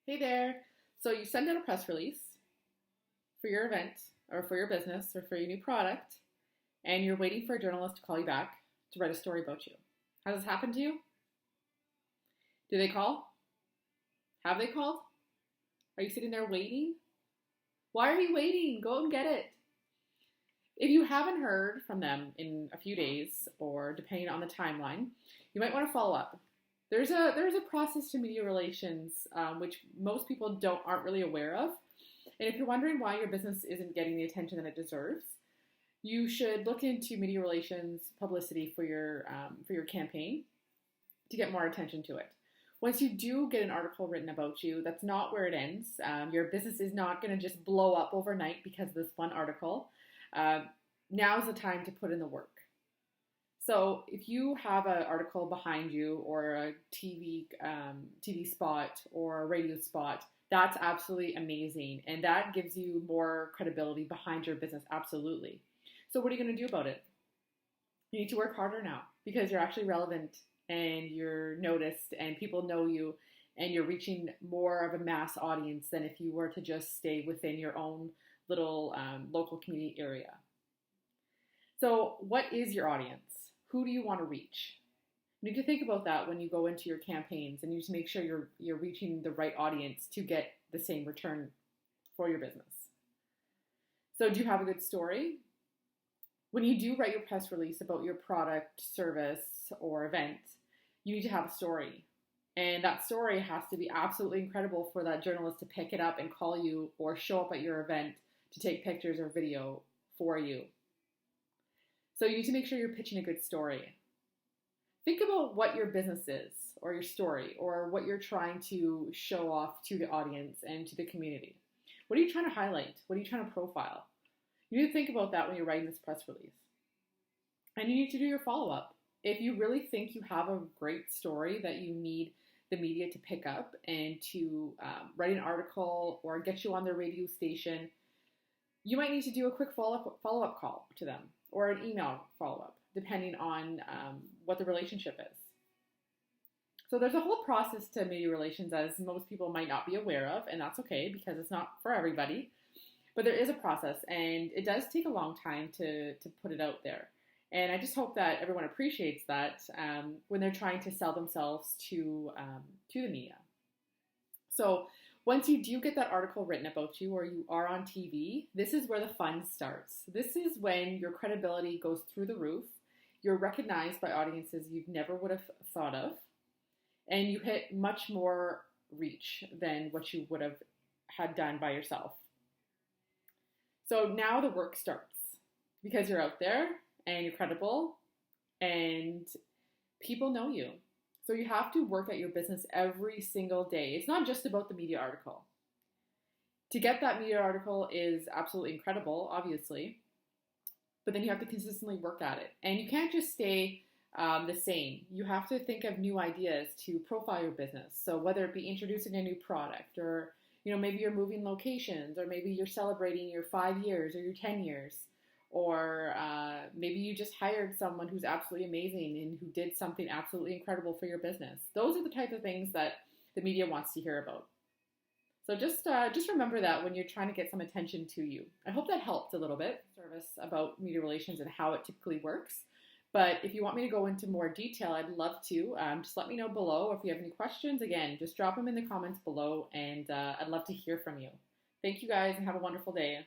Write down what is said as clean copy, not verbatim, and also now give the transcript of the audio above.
Hey there. So you send out a press release for your event or for your business or for your new product, and you're waiting for a journalist to call you back to write a story about you. Has this happened to you? Do they call? Have they called? Are you sitting there waiting? Why are you waiting? Go and get it. If you haven't heard from them in a few days, or depending on the timeline, you might want to follow up. There's a process to media relations which most people aren't really aware of. And if you're wondering why your business isn't getting the attention that it deserves, you should look into media relations publicity for your campaign to get more attention to it. Once you do get an article written about you, that's not where it ends. Your business is not going to just blow up overnight because of this one article. Now's the time to put in the work. So if you have an article behind you or a TV spot or a radio spot, that's absolutely amazing. And that gives you more credibility behind your business, absolutely. So what are you going to do about it? You need to work harder now because you're actually relevant and you're noticed and people know you and you're reaching more of a mass audience than if you were to just stay within your own little local community area. So what is your audience? Who do you want to reach? You need to think about that when you go into your campaigns and you need to make sure you're reaching the right audience to get the same return for your business. So do you have a good story? When you do write your press release about your product, service, or event, you need to have a story. And that story has to be absolutely incredible for that journalist to pick it up and call you or show up at your event to take pictures or video for you. So you need to make sure you're pitching a good story. Think about what your business is or your story or what you're trying to show off to the audience and to the community. What are you trying to highlight? What are you trying to profile? You need to think about that when you're writing this press release. And you need to do your follow-up. If you really think you have a great story that you need the media to pick up and to write an article or get you on their radio station, you might need to do a quick follow-up call to them or an email follow-up, depending on what the relationship is. So there's a whole process to media relations as most people might not be aware of, and that's okay because it's not for everybody. But there is a process, and it does take a long time to put it out there. And I just hope that everyone appreciates that when they're trying to sell themselves to the media. So once you do get that article written about you or you are on TV, this is where the fun starts. This is when your credibility goes through the roof. You're recognized by audiences you never would have thought of. And you hit much more reach than what you would have had done by yourself. So now the work starts because you're out there and you're credible and people know you. So you have to work at your business every single day. It's not just about the media article. To get that media article is absolutely incredible, obviously, but then you have to consistently work at it. And you can't just stay the same. You have to think of new ideas to profile your business. So whether it be introducing a new product or maybe you're moving locations or maybe you're celebrating your 5 years or your 10 years. Or maybe you just hired someone who's absolutely amazing and who did something absolutely incredible for your business. Those are the type of things that the media wants to hear about. So just remember that when you're trying to get some attention to you. I hope that helped a little bit, service about media relations and how it typically works. But if you want me to go into more detail, I'd love to. Just let me know below. If you have any questions, again, just drop them in the comments below, and I'd love to hear from you. Thank you guys, and have a wonderful day.